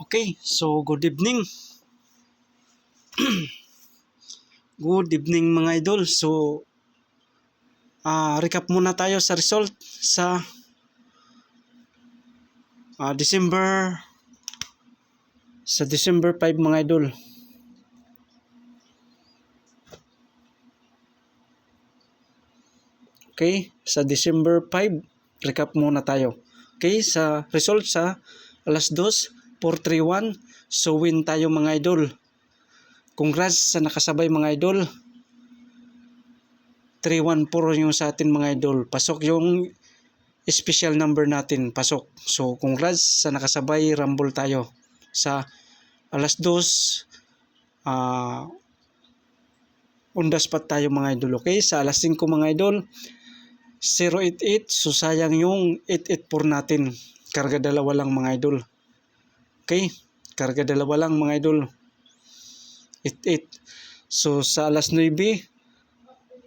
Okay, so good evening. Good evening mga idol. So, recap muna tayo sa result sa December 5 mga idol. Okay, sa December 5, recap muna tayo. Okay, sa result sa alas 2, 431, so win tayo mga idol. Congrats sa nakasabay mga idol. 314 yung sa atin mga idol. Pasok yung special number natin, pasok. So congrats sa nakasabay, rumble tayo. Sa alas 2, on the spot tayo mga idol. Okay, sa alas 5 mga idol, 088. So sayang yung 884 natin. Karga dalawa lang mga idol. Okay, karga dalawa lang mga idol. 88. So sa alas 9,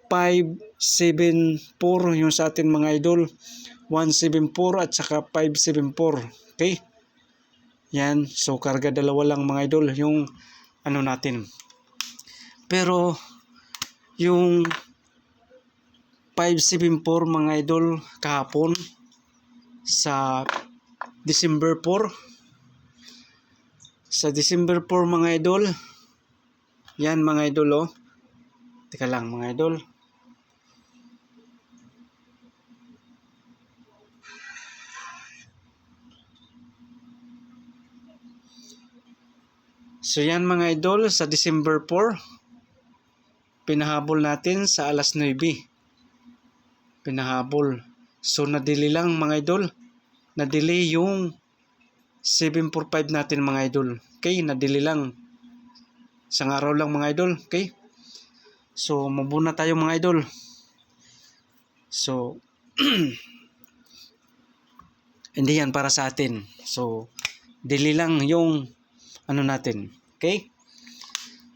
574 yung sa atin mga idol. 174 at saka 574. Okay? Yan. So karga dalawa lang mga idol yung ano natin. Pero yung 574 mga idol kahapon sa December 4. Sa December 4 mga idol. Yan mga idol oh. Teka lang mga idol. So yan mga idol, sa December 4, pinahabol natin sa alas 9. Pinahabol. So nadili lang mga idol. Nadili yung 745 natin mga idol. Okay, nadili lang. Isang araw lang mga idol. Okay. So mabuna tayo mga idol. So hindi yan para sa atin. So dili lang yung ano natin. Okay?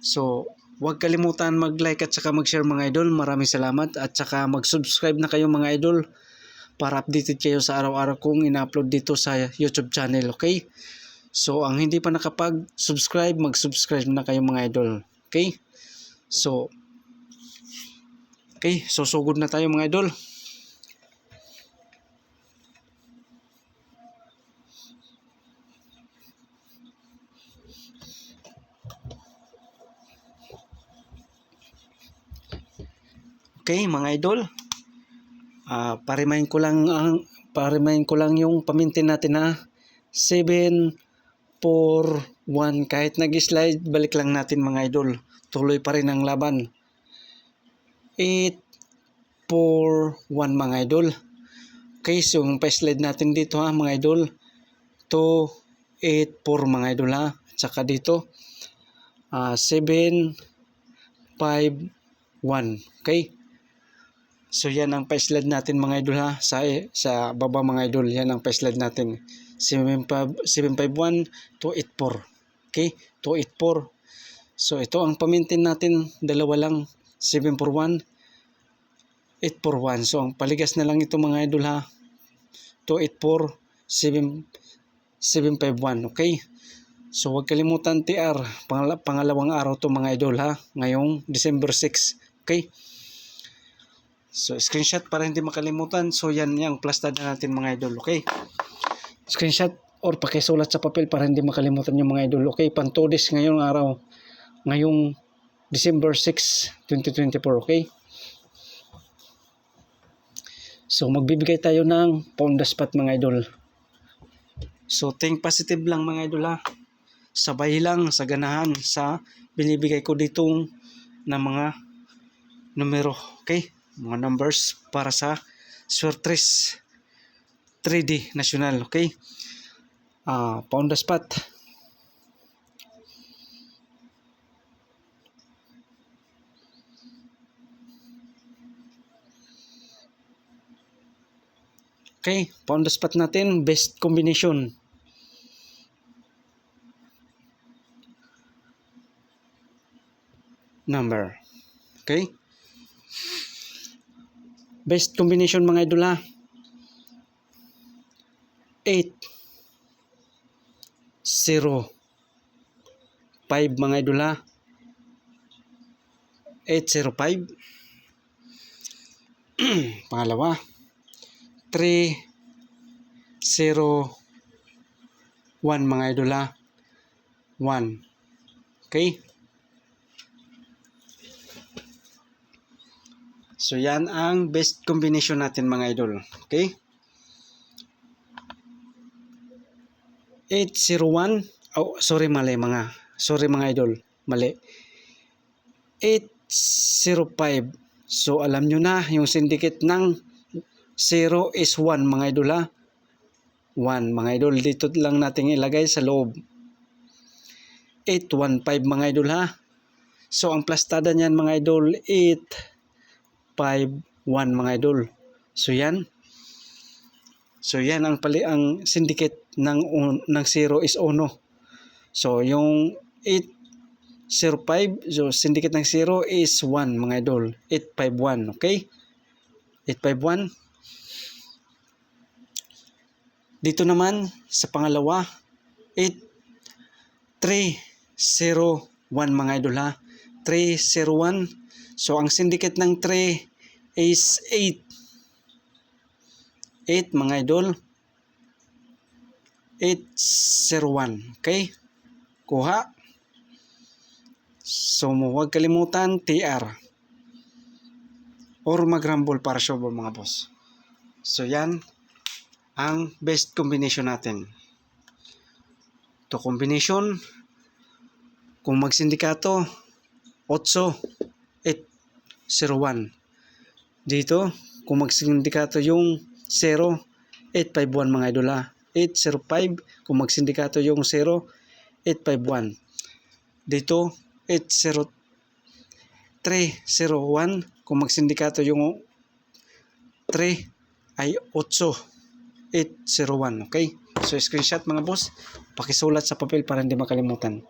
So, huwag kalimutan mag-like at saka mag-share mga idol. Maraming salamat. At saka mag-subscribe na kayo mga idol para updated kayo sa araw-araw kong ina-upload dito sa YouTube channel. Okay? So, ang hindi pa nakapag-subscribe, mag-subscribe na kayo mga idol. Okay? So, okay. So, sugod na tayo mga idol. Okay, mga idol. Parimahin ko lang yung pamintin natin na 741. Kahit nag-slide, balik lang natin mga idol. Tuloy pa rin ang laban. 841 mga idol. Okay, so yung pa-slide natin dito mga idol. 284 mga idol At saka dito 751. Okay. So yan ang pa-slide natin mga idol sa baba mga idol. Yan ang pa-slide natin. 751 284. Okay? 284. So ito ang pamintin natin, dalawa lang, 741 841. So ang paligas na lang ito mga idol 284 751. Okay? So huwag kalimutan TR. Pangalawang araw to mga idol ngayong December 6. Okay? So, screenshot para hindi makalimutan. So, yan yung plus na natin mga idol. Okay? Screenshot or pakisulat sa papel para hindi makalimutan yung mga idol. Okay? Pang 2 days ngayong araw. Ngayong December 6, 2024. Okay? So, magbibigay tayo ng pound the spot mga idol. So, think positive lang mga idol Sabay lang sa ganahan sa binibigay ko ditong na mga numero. Okay? Mga numbers para sa Swertres 3D National. Okay? Pound the spot. Okay? Pound the spot natin. Best combination. Number. Okay? Best combination mga idol 8, 805 mga idol ha. 805. Pangalawa, 301 mga idol ha. 1. Okay? So yan ang best combination natin mga idol. Okay? 801. Oh, sorry mga idol. Mali. 805. So alam nyo na yung syndicate ng 0 is 1 mga idol ha. 1 mga idol. Dito lang natin ilagay sa loob. 815 mga idol ha. So ang plastada niyan mga idol 851 mga idol. So yan. So yan ang syndicate ng 0 is 1. So yung 805, so syndicate ng 0 is 1 mga idol. 851, okay? 851. Dito naman sa pangalawa, 301 mga idol ha. 301. So ang syndicate ng 3 is 8. 8 mga idol. 801. Okay? Kuha. So huwag kalimutan TR. Or mag-rumble para sure mga boss. So yan ang best combination natin. To combination, kung magsindikato, 801. Dito, kung magsindikato yung 0, 851 mga idol ha. 805, kung magsindikato yung 0, 851. Dito, 301, kung magsindikato yung 3 ay 801, okay? So screenshot mga boss, pakisulat sa papel para hindi makalimutan.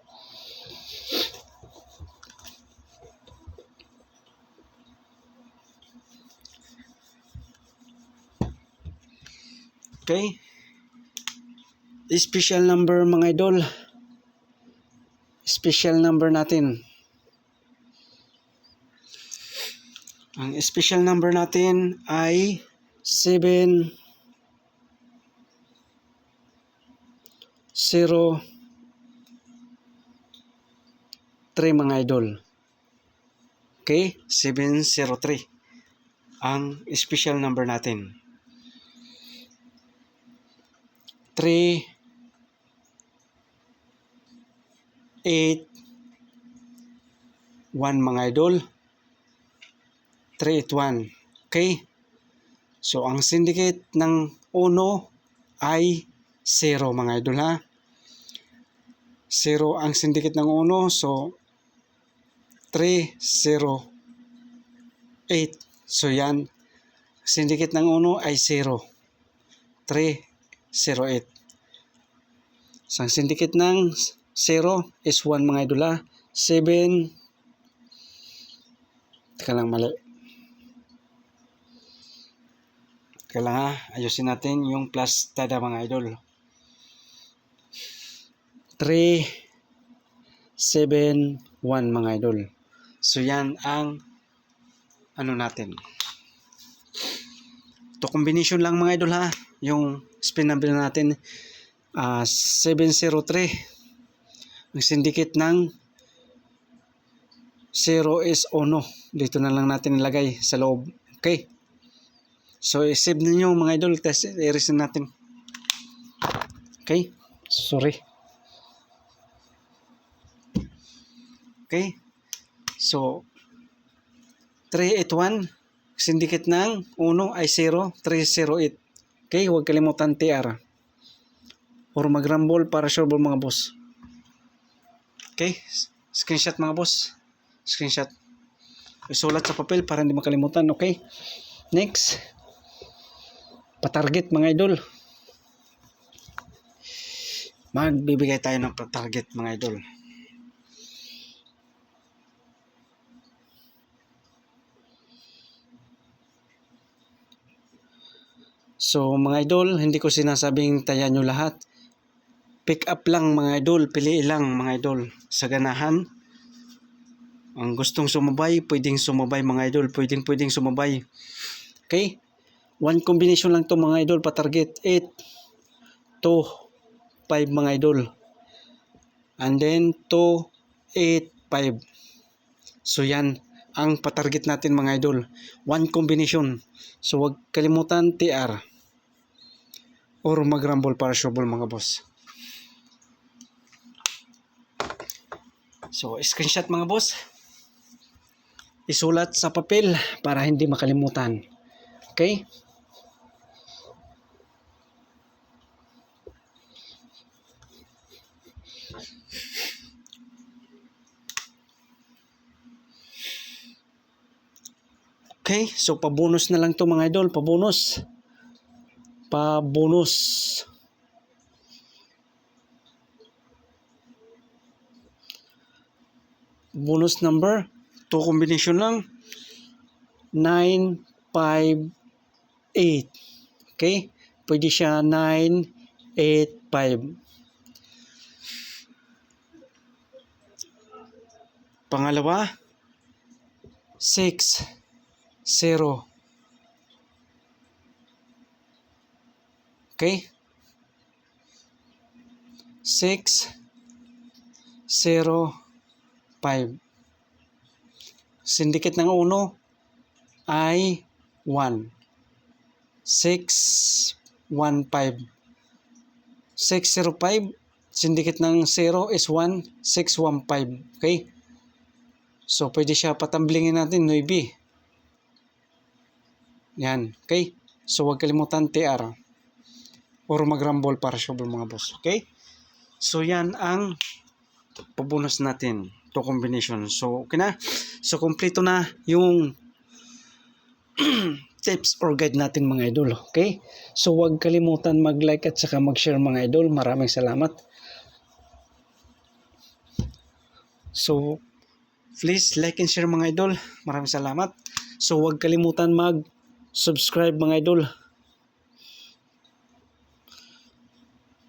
Okay? Special number mga idol. Special number natin. Ang special number natin ay 703 mga idol. Okay? 703 ang special number natin. 3 8 1 mga idol. 381. Okay? So ang syndicate ng 1 ay 0 mga idol ha. 0 ang syndicate ng 1, so 308. So yan, syndicate ng 1 ay 0. 308. So ang syndicate ng 0 is 1 mga idol ha. 7. Teka lang, mali. Teka lang ha. Ayusin natin yung plus tada mga idol. 371 mga idol. So yan ang natin. To combination lang mga idol ha. Yung spin number natin 703. Ang syndicate ng 0 is 1. Dito na lang natin ilagay sa loob. Okay? So, i-save ninyo mga idol. Test, i-erase natin. Okay? Sorry. Okay? So, 381. Syndicate ng 1 ay 0. 308. Okay? Huwag kalimutan TR. Or mag-rumble para sure mga boss. Okay? Screenshot mga boss. Screenshot. Isulat sa papel para hindi makalimutan. Okay? Next. Patarget mga idol. Magbibigay tayo ng patarget mga idol. So mga idol, hindi ko sinasabing taya nyo lahat. pick up lang mga idol, pili lang mga idol. Sa ganahan, ang gustong sumabay, pwedeng sumabay mga idol, pwedeng sumabay. Okay? One combination lang to mga idol, pa-target 8 to 5 mga idol. And then 2, 8, 5. So yan ang pa-target natin mga idol. One combination. So wag kalimutan TR or mag-rumble para shuffle mga boss. So screenshot mga boss. Isulat sa papel para hindi makalimutan. Okay? Okay, so pabonus na lang to mga idol, pabonus. Bonus number, 2 combination lang. 9, 5, 8. Okay? Pwede siya 9, 8, 5. Pangalawa, 6, 0. Okay? 6, 0, 5. Syndicate ng uno ay 1. 6, 1, 5. 6, 0, 5. Syndicate ng 0 is 1, 6, 1, 5. Okay? So, pwede siya patamblingin natin, 9. Yan. Okay? So, huwag kalimutan TR or mag-rumble para shuffle mga boss. Okay? So, yan ang pabonus natin. 2 combination. So, okay na. So, kompleto na yung tips or guide natin mga idol. Okay? So, huwag kalimutan mag-like at saka mag-share mga idol. Maraming salamat. So, please like and share mga idol. Maraming salamat. So, huwag kalimutan mag-subscribe mga idol.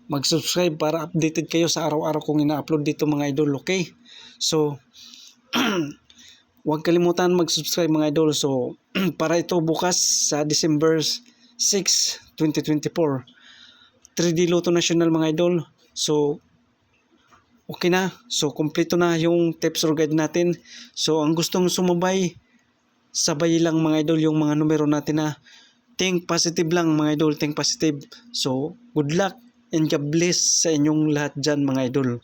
Mag-subscribe para updated kayo sa araw-araw kong ina-upload dito mga idol. Okay? So, huwag kalimutan mag-subscribe mga idol. So, para ito bukas sa December 6, 2024. 3D Lotto National mga idol. So, okay na. So, kompleto na yung tips or guide natin. So, ang gustong sumabay, sabay lang mga idol yung mga numero natin na think positive lang mga idol. Think positive. So, good luck and God bless sa inyong lahat dyan mga idol.